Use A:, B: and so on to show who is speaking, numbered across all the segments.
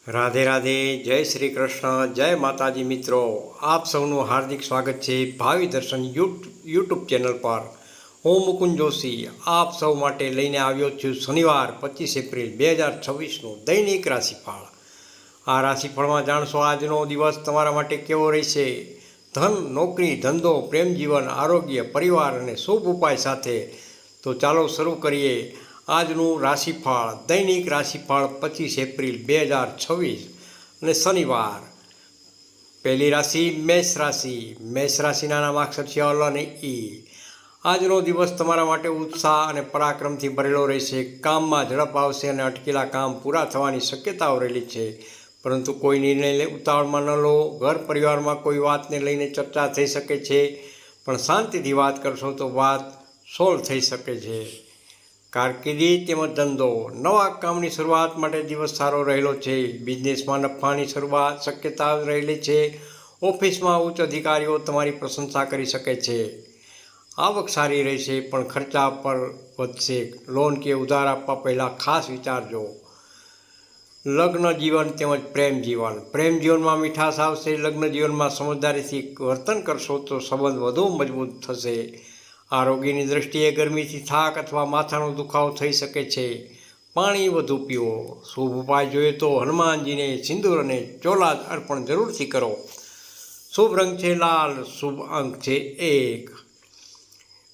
A: રાધે રાધે, જય શ્રી કૃષ્ણ, જય માતાજી મિત્રો. આપ સૌનું હાર્દિક સ્વાગત છે ભાવિ દર્શન યુટ્યુબ ચેનલ પર. હું મુકુંદ જોશી આપ સૌ માટે લઈને આવ્યો છું શનિવાર 25 એપ્રિલ 2026નું દૈનિક રાશિફળ. આ રાશિફળમાં જાણશો આજનો દિવસ તમારા માટે કેવો રહેશે. ધન, નોકરી, ધંધો, પ્રેમ જીવન, આરોગ્ય, પરિવાર અને શુભ ઉપાય સાથે. તો ચાલો શરૂ કરીએ આજનું રાશિફળ. દૈનિક રાશિફળ 25 એપ્રિલ 2026 અને શનિવાર. પહેલી રાશિ મેષ રાશિ. મેષ રાશિના નામાક્ષર છે અલ અને ઈ. આજનો દિવસ તમારા માટે ઉત્સાહ અને પરાક્રમથી ભરેલો રહેશે. કામમાં ઝડપ આવશે અને અટકેલા કામ પૂરા થવાની શક્યતાઓ રહેલી છે. પરંતુ કોઈ નિર્ણય ઉતાવળમાં ન લો. ઘર પરિવારમાં કોઈ વાતને લઈને ચર્ચા થઈ શકે છે, પણ શાંતિથી વાત કરશો તો વાત સોલ્વ થઈ શકે છે. કારકિર્દી તેમજ ધંધો. નવા કામની શરૂઆત માટે દિવસ સારો રહેલો છે. બિઝનેસમાં નફાની શક્યતા રહેલી છે. ઓફિસમાં ઉચ્ચ અધિકારીઓ તમારી પ્રશંસા કરી શકે છે. આવક સારી રહેશે, પણ ખર્ચા પર વધશે. લોન કે ઉધાર આપવા પહેલાં ખાસ વિચારજો. લગ્ન જીવન તેમજ પ્રેમ જીવન. પ્રેમ જીવનમાં મીઠાશ આવશે. લગ્ન જીવનમાં સમજદારીથી વર્તન કરશો તો સંબંધ વધુ મજબૂત થશે. આરોગ્યની દૃષ્ટિએ ગરમીથી થાક અથવા માથાનો દુખાવો થઈ શકે છે. પાણી વધુ પીવો. શુભ ઉપાય જોઈએ તો હનુમાનજીને સિંદૂર અને ચોલા અર્પણ જરૂરથી કરો. શુભ રંગ છે લાલ. શુભ અંક છે 1.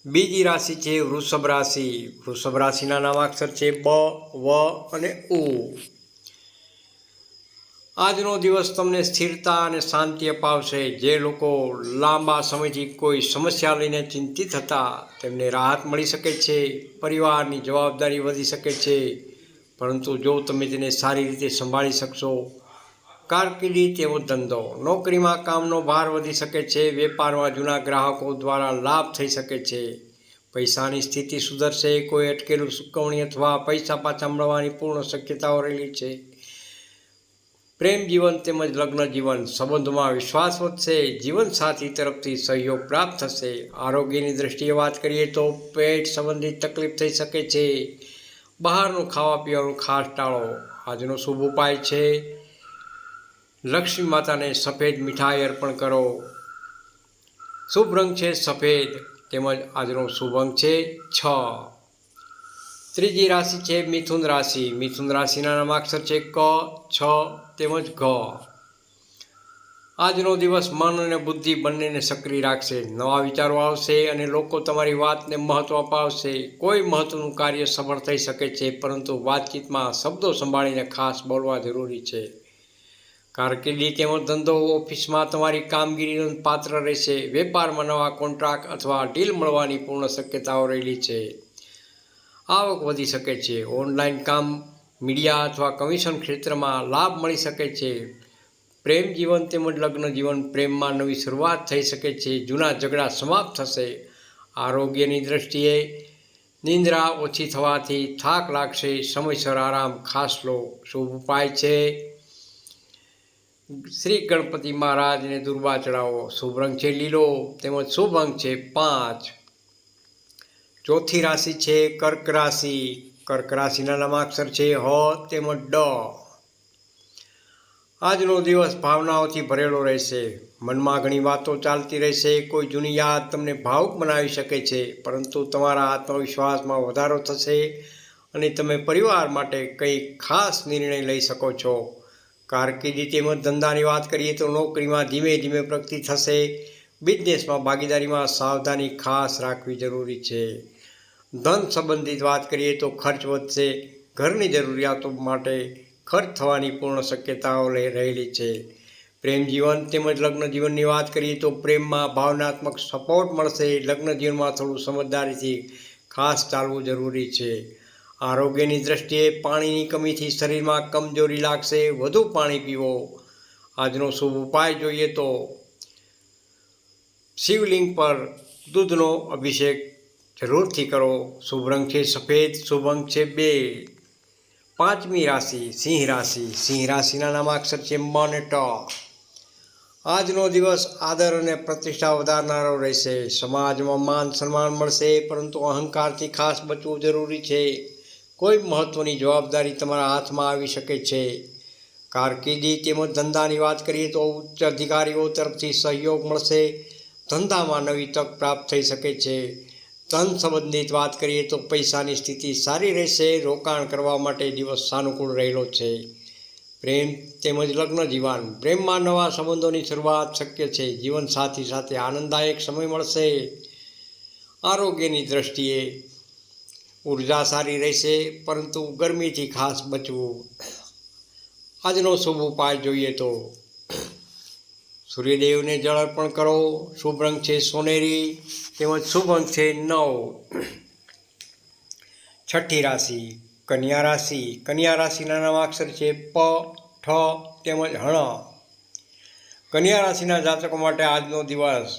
A: બીજી રાશિ છે વૃષભ રાશિ. વૃષભ રાશિના નામાક્ષર છે બ, વ અને ઉ. આજનો દિવસ તમને સ્થિરતા અને શાંતિ અપાવશે. જે લોકો લાંબા સમયથી કોઈ સમસ્યા લઈને ચિંતિત હતા તેમને રાહત મળી શકે છે. પરિવારની જવાબદારી વધી શકે છે, પરંતુ જો તમે તેને સારી રીતે સંભાળી શકશો. કારકિર્દી તેમજ ધંધો. નોકરીમાં કામનો ભાર વધી શકે છે. વેપારમાં જૂના ગ્રાહકો દ્વારા લાભ થઈ શકે છે. પૈસાની સ્થિતિ સુધરશે. કોઈ અટકેલું ચૂકવણી અથવા પૈસા પાછા મળવાની પૂર્ણ શક્યતાઓ રહેલી છે. પ્રેમ જીવન તેમજ લગ્ન જીવન. સંબંધોમાં વિશ્વાસ વધશે. જીવનસાથી તરફથી સહયોગ પ્રાપ્ત થશે. આરોગ્યની દ્રષ્ટિએ વાત કરીએ તો પેટ સંબંધિત તકલીફ થઈ શકે છે. બહારનું ખાવા પીવાનું ખાસ ટાળો. આજનો શુભ ઉપાય છે લક્ષ્મી માતાને સફેદ મીઠાઈ અર્પણ કરો. શુભ રંગ છે સફેદ, તેમજ આજનો શુભ અંક છે 6. ત્રીજી રાશિ છે મિથુન રાશિ. મિથુન રાશિના નામાક્ષર છે ક, છ તેમજ ઘ. આજનો દિવસ મન અને બુદ્ધિ બંનેને સક્રિય રાખશે. નવા વિચારો આવશે અને લોકો તમારી વાતને મહત્વ અપાવશે. કોઈ મહત્વનું કાર્ય સફળ થઈ શકે છે, પરંતુ વાતચીતમાં શબ્દો સંભાળીને ખાસ બોલવા જરૂરી છે. કારકિર્દી તેમજ ધંધો. ઓફિસમાં તમારી કામગીરી નોંધપાત્ર રહેશે. વેપારમાં નવા કોન્ટ્રાક્ટ અથવા ડીલ મળવાની પૂર્ણ શક્યતાઓ રહેલી છે. આવક વધી શકે છે. ઓનલાઈન કામ, મીડિયા અથવા કમિશન ક્ષેત્રમાં લાભ મળી શકે છે. પ્રેમ જીવન તેમજ લગ્ન જીવન. પ્રેમમાં નવી શરૂઆત થઈ શકે છે. જૂના ઝઘડા સમાપ્ત થશે. આરોગ્યની દ્રષ્ટિએ નિંદ્રા ઓછી થવાથી થાક લાગશે. સમયસર આરામ ખાસ લો. શુભ ઉપાય છે શ્રી ગણપતિ મહારાજને દુર્વા ચડાવો. શુભ રંગ છે લીલો, તેમજ શુભ અંક છે 5. ચોથી રાશિ છે કર્ક રાશિ. કર્ક રાશિના નામાક્ષર છે હ તેમજ ડ. આજનો દિવસ ભાવનાઓથી ભરેલો રહેશે. મનમાં ઘણી વાતો ચાલતી રહેશે. કોઈ જૂની યાદ તમને ભાવુક બનાવી શકે છે, પરંતુ તમારા આત્મવિશ્વાસમાં વધારો થશે અને તમે પરિવાર માટે કંઈ ખાસ નિર્ણય લઈ શકો છો. કારકિર્દી તેમજ ધંધાની વાત કરીએ તો નોકરીમાં ધીમે ધીમે પ્રગતિ થશે. બિઝનેસમાં ભાગીદારીમાં સાવધાની ખાસ રાખવી જરૂરી છે. ધન સંબંધિત વાત કરીએ તો ખર્ચ વધશે. ઘરની જરૂરિયાતો માટે ખર્ચ થવાની પૂર્ણ શક્યતાઓ રહેલી છે. પ્રેમ જીવન તેમજ લગ્ન જીવનની વાત કરીએ તો પ્રેમમાં ભાવનાત્મક સપોર્ટ મળશે. લગ્ન જીવનમાં થોડું સમજદારીથી ખાસ ચાલવું જરૂરી છે. આરોગ્યની દ્રષ્ટિએ પાણીની કમીથી શરીરમાં કમજોરી લાગશે. વધુ પાણી પીવો. આજનો શુભ ઉપાય જોઈએ તો શિવલિંગ પર દૂધનો અભિષેક જરૂરથી કરો. શુભ રંગ છે સફેદ. શુભ અંક છે 2. પાંચમી રાશિ સિંહ રાશિ. સિંહ રાશિના નામાક્ષર છે મ અને ટ. આજનો દિવસ આદર અને પ્રતિષ્ઠા વધારનારો રહેશે. સમાજમાં માન સન્માન મળશે, પરંતુ અહંકારથી ખાસ બચવું જરૂરી છે. કોઈ મહત્વની જવાબદારી તમારા હાથમાં આવી શકે છે. કારકિર્દી તેમજ ધંધાની વાત કરીએ તો ઉચ્ચ અધિકારીઓ તરફથી સહયોગ મળશે. ધંધામાં નવી તક પ્રાપ્ત થઈ શકે છે. ધન સંબંધિત વાત કરીએ તો પૈસાની સ્થિતિ સારી રહેશે. રોકાણ કરવા માટે દિવસ સાનુકૂળ રહેલો છે. પ્રેમ તેમજ લગ્ન જીવન. પ્રેમમાં નવા સંબંધોની શરૂઆત શક્ય છે. જીવનસાથી સાથે આનંદદાયક સમય મળશે. આરોગ્યની દ્રષ્ટિએ ઉર્જા સારી રહેશે, પરંતુ ગરમીથી ખાસ બચવું. આજનો શુભ ઉપાય જોઈએ તો સૂર્યદેવને જળ અર્પણ કરો. શુભ રંગ છે સોનેરી તેમજ શુભ અંક છે 9. છઠ્ઠી રાશિ કન્યા રાશિ. કન્યા રાશિના નામાક્ષર છે પ, ઠ તેમજ હણ. કન્યા રાશિના જાતકો માટે આજનો દિવસ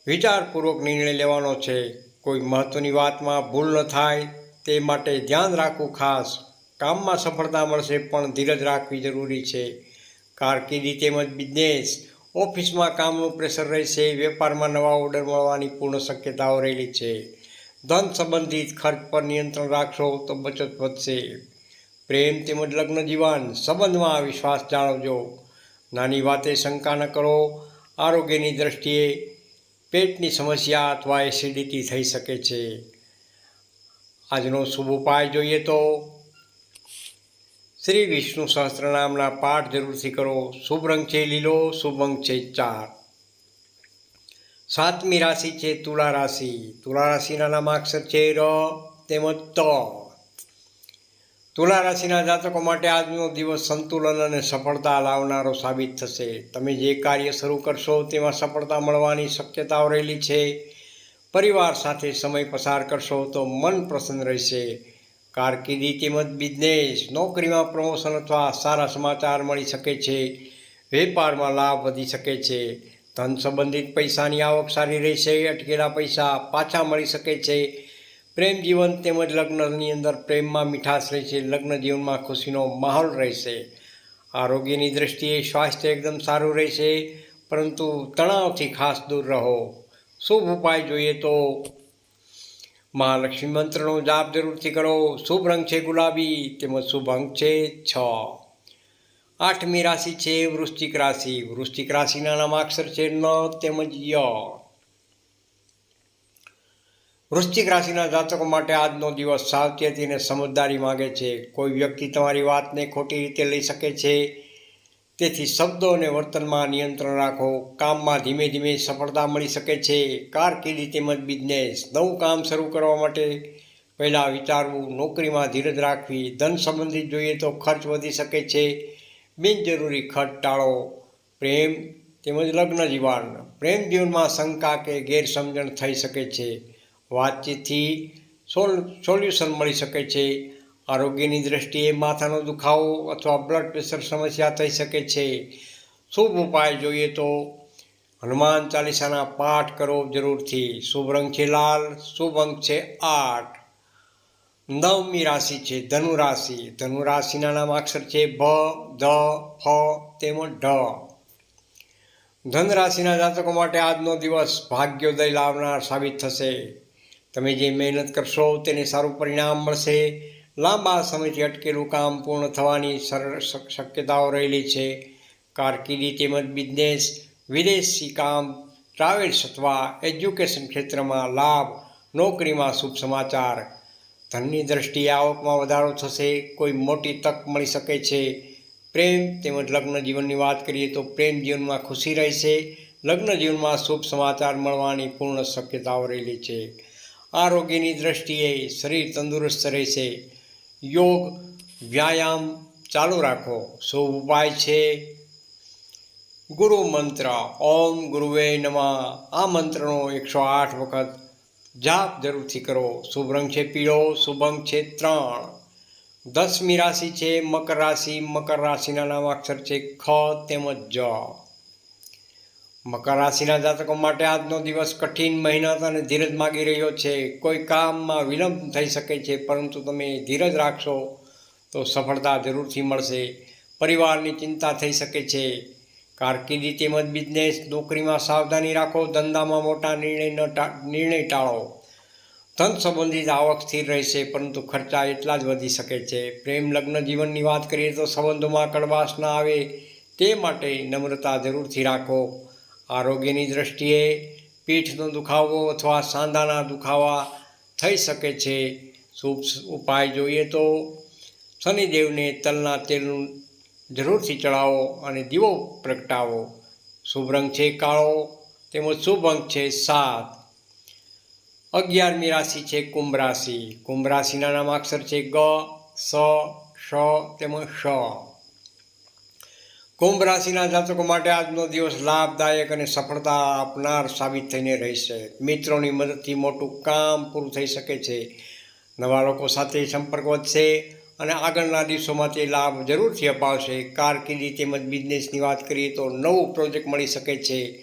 A: વિચારપૂર્વક નિર્ણય લેવાનો છે. કોઈ મહત્ત્વની વાતમાં ભૂલ ન થાય તે માટે ધ્યાન રાખવું ખાસ. કામમાં સફળતા મળશે, પણ ધીરજ રાખવી જરૂરી છે. કારકિર્દી તેમજ બિઝનેસ. ઓફિસમાં કામનું પ્રેશર રહેશે. વેપારમાં નવા ઓર્ડર મળવાની પૂર્ણ શક્યતાઓ રહેલી છે. ધન સંબંધિત ખર્ચ પર નિયંત્રણ રાખશો તો બચત વધશે. પ્રેમ તેમજ લગ્ન જીવન. સંબંધમાં વિશ્વાસ જાળવજો. નાની વાતે શંકા ન કરો. આરોગ્યની દ્રષ્ટિએ પેટની સમસ્યા અથવા એસિડિટી થઈ શકે છે. આજનો શુભ ઉપાય જોઈએ તો શ્રી વિષ્ણુ સહસ્ત્રનામના પાઠ જરૂરથી કરો. શુભ રંગ છે લીલો. શુભ અંક છે 4. સાતમી રાશિ છે તુલા રાશિ. તુલા રાશિના નામાક્ષર છે ર તેમજ ત. તુલા રાશિના જાતકો માટે આજનો દિવસ સંતુલન અને સફળતા લાવનારો સાબિત થશે. તમે જે કાર્ય શરૂ કરશો તેમાં સફળતા મળવાની શક્યતાઓ રહેલી છે. પરિવાર સાથે સમય પસાર કરશો તો મન પ્રસન્ન રહેશે. કારકિર્દી તેમજ બિઝનેસ. નોકરીમાં પ્રમોશન અથવા સારા સમાચાર મળી શકે છે. વેપારમાં લાભ વધી શકે છે. ધન સંબંધિત પૈસાની આવક સારી રહેશે. અટકેલા પૈસા પાછા મળી શકે છે. પ્રેમ જીવન તેમજ લગ્નની અંદર પ્રેમમાં મીઠાશ રહેશે. લગ્ન જીવનમાં ખુશીનો માહોલ રહેશે. આરોગ્યની દ્રષ્ટિએ સ્વાસ્થ્ય એકદમ સારું રહેશે, પરંતુ તણાવથી ખાસ દૂર રહો. શુભ ઉપાય જોઈએ તો મહાલક્ષ્મી મંત્રનો જાપ જરૂરથી કરો. શુભ રંગ છે ગુલાબી તેમજ શુભ અંક છે 6. આઠમી રાશિ છે વૃશ્ચિક રાશિ. વૃશ્ચિક રાશિના નામાક્ષર છે ન તેમજ ય. વૃશ્ચિક રાશિના જાતકો માટે આજનો દિવસ સાવચેતી અને સમજદારી માગે છે. કોઈ વ્યક્તિ તમારી વાતને ખોટી રીતે લઈ શકે છે, તેથી શબ્દો અને વર્તનમાં નિયંત્રણ રાખો. કામમાં ધીમે ધીમે સફળતા મળી શકે છે. કારકિર્દી તેમજ બિઝનેસ. નવું કામ શરૂ કરવા માટે પહેલાં વિચારવું. નોકરીમાં ધીરજ રાખવી. ધન સંબંધિત જોઈએ તો ખર્ચ વધી શકે છે. બિનજરૂરી ખર્ચ ટાળો. પ્રેમ તેમજ લગ્ન જીવન. પ્રેમ જીવનમાં શંકા કે ગેરસમજણ થઈ શકે છે. વાતચીતથી સોલ્યુશન મળી શકે છે. આરોગ્યની દ્રષ્ટિએ માથાનો દુખાવો અથવા બ્લડ પ્રેશર સમસ્યા થઈ શકે છે. શુભ ઉપાય જોઈએ તો હનુમાન ચાલીસાના પાઠ કરો જરૂરથી. શુભ રંગ છે લાલ. શુભ અંક છે 8. નવમી રાશિ છે ધનુ રાશિ. ધનુ રાશિના નામાક્ષર છે ભ, ધ, ફ તેમજ ઢ. ધન રાશિના જાતકો માટે આજનો દિવસ ભાગ્યોદય લાવનાર સાબિત થશે. તમે જે મહેનત કરશો તેને સારું પરિણામ મળશે. લાંબા સમયથી અટકેલું કામ પૂર્ણ થવાની શક્યતાઓ રહેલી છે. કારકિર્દી તેમજ બિઝનેસ. વિદેશી કામ, ટ્રાવેલ્સ અથવા એજ્યુકેશન ક્ષેત્રમાં લાભ. નોકરીમાં શુભ સમાચાર. ધનની દ્રષ્ટિએ આવકમાં વધારો થશે. કોઈ મોટી તક મળી શકે છે. પ્રેમ તેમજ લગ્ન જીવનની વાત કરીએ તો પ્રેમ જીવનમાં ખુશી રહેશે. લગ્ન જીવનમાં શુભ સમાચાર મળવાની પૂર્ણ શક્યતાઓ રહેલી છે. આરોગ્યની દ્રષ્ટિએ શરીર તંદુરસ્ત રહેશે. યોગ વ્યાયામ ચાલુ રાખો. શુભ ઉપાય છે ગુરુ મંત્ર. ઓમ ગુરુવે નમઃ. આ મંત્રનો 108 વખત જાપ જરૂરથી કરો. શુભ રંગ છે પીળો. શુભ અંક છે 3. 10મી રાશિ છે મકર રાશિ. મકર રાશિના નામાક્ષર છે ખ તેમજ જ. મકર રાશિના જાતકો માટે આજનો દિવસ કઠિન મહેનત અને ધીરજ માગી રહ્યો છે. કોઈ કામમાં વિલંબ થઈ શકે છે, પરંતુ તમે ધીરજ રાખશો તો સફળતા જરૂરથી મળશે. પરિવારની ચિંતા થઈ શકે છે. કારકિર્દી તેમજ બિઝનેસ. નોકરીમાં સાવધાની રાખો. ધંધામાં મોટા નિર્ણય ટાળો. ધન સંબંધિત આવક સ્થિર રહેશે, પરંતુ ખર્ચા એટલા જ વધી શકે છે. પ્રેમ લગ્ન જીવનની વાત કરીએ તો સંબંધોમાં કડવાશ ના આવે તે માટે નમ્રતા જરૂરથી રાખો. આરોગ્યની દ્રષ્ટિએ પીઠનો દુખાવો અથવા સાંધાના દુખાવા થઈ શકે છે. શુભ ઉપાય જોઈએ તો શનિદેવને તલના તેલનું જરૂરથી ચડાવો અને દીવો પ્રગટાવો. શુભ રંગ છે કાળો, તેમજ શુભ અંક છે 7. 11મી રાશિ છે કુંભ રાશિ. કુંભ રાશિના નામાક્ષર છે ગ, સ, શ તેમજ શ. કુંભ રાશિના જાતકો માટે આજનો દિવસ લાભદાયક અને સફળતા આપનાર સાબિત થઈને રહેશે. મિત્રોની મદદથી મોટું કામ પૂરું થઈ શકે છે. નવા લોકો સાથે સંપર્ક વધશે અને આગળના દિવસોમાં તે લાભ જરૂરથી અપાવશે. કારકિર્દી તેમજ બિઝનેસની વાત કરીએ તો નવું પ્રોજેક્ટ મળી શકે છે.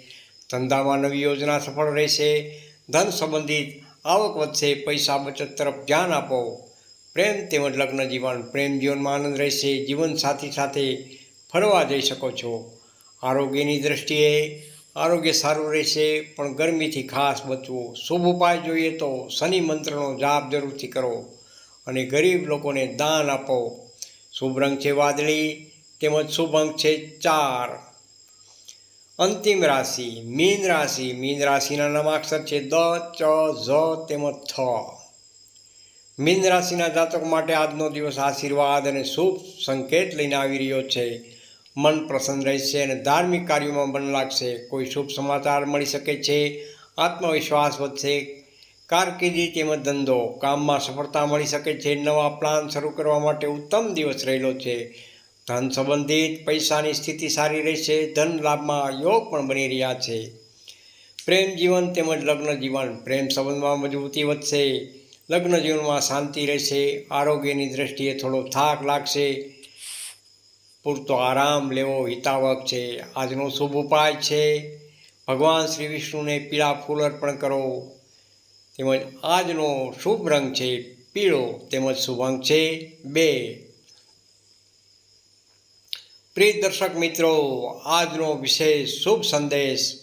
A: ધંધામાં નવી યોજના સફળ રહેશે. ધન સંબંધિત આવક વધશે. પૈસા બચત તરફ ધ્યાન આપો. પ્રેમ તેમજ લગ્ન જીવન. પ્રેમ જીવનમાં આનંદ રહેશે. જીવનસાથી સાથે ફરવા જઈ શકો છો. આરોગ્યની દ્રષ્ટિએ આરોગ્ય સારું રહેશે, પણ ગરમીથી ખાસ બચવું. શુભ ઉપાય જોઈએ તો શનિ મંત્રનો જાપ જરૂરથી કરો અને ગરીબ લોકોને દાન આપો. શુભ રંગ છે વાદળી, તેમજ શુભ અંક છે 4. અંતિમ રાશિ મીન રાશિ. મીન રાશિના નામાક્ષર છે દ, ચ, ઝ તેમજ થ. મીન રાશિના જાતકો માટે આજનો દિવસ આશીર્વાદ અને શુભ સંકેત લઈને આવી રહ્યો છે. મન પ્રસન્ન રહેશે અને ધાર્મિક કાર્યોમાં મન લાગશે. કોઈ શુભ સમાચાર મળી શકે છે. આત્મવિશ્વાસ વધશે. કારકિર્દી તેમજ ધંધો કામમાં સફળતા મળી શકે છે. નવા પ્લાન શરૂ કરવા માટે ઉત્તમ દિવસ રહેલો છે. ધન સંબંધિત પૈસાની સ્થિતિ સારી રહેશે. ધન લાભમાં યોગ પણ બની રહ્યા છે. પ્રેમ જીવન તેમજ લગ્ન જીવન. પ્રેમ સંબંધમાં મજબૂતી વધશે. લગ્ન જીવનમાં શાંતિ રહેશે. આરોગ્યની દ્રષ્ટિએ થોડો થાક લાગશે. પૂરતો આરામ લેવો હિતાવક છે. આજનો શુભ ઉપાય છે ભગવાન શ્રી વિષ્ણુને પીળા ફૂલ અર્પણ કરો. તેમજ આજનો શુભ રંગ છે પીળો, તેમજ શુભ અંક છે 2. પ્રિય દર્શક મિત્રો, આજનો વિશેષ શુભ સંદેશ.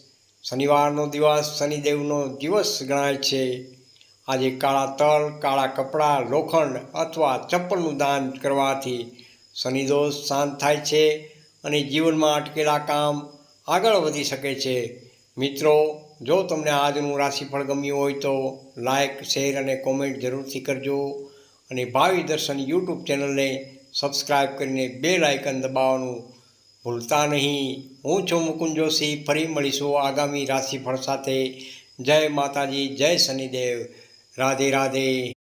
A: શનિવારનો દિવસ શનિદેવનો દિવસ ગણાય છે. આજે કાળા તલ, કાળા કપડાં, લોખંડ અથવા ચપ્પલનું દાન કરવાથી શનિદોષ શાંત થાય છે અને જીવનમાં અટકેલા કામ આગળ વધી શકે છે. મિત્રો, જો તમને આજનું રાશિફળ ગમ્યું હોય તો લાઇક, શેર અને કોમેન્ટ જરૂરથી કરજો અને ભાવિ દર્શન યુટ્યુબ ચેનલને સબસ્ક્રાઈબ કરીને બેલ આઇકન દબાવવાનું ભૂલતા નહીં. હું છું મુકુંદ જોશી. ફરી મળીશું આગામી રાશિફળ સાથે. જય માતાજી, જય શનિદેવ. રાધે રાધે.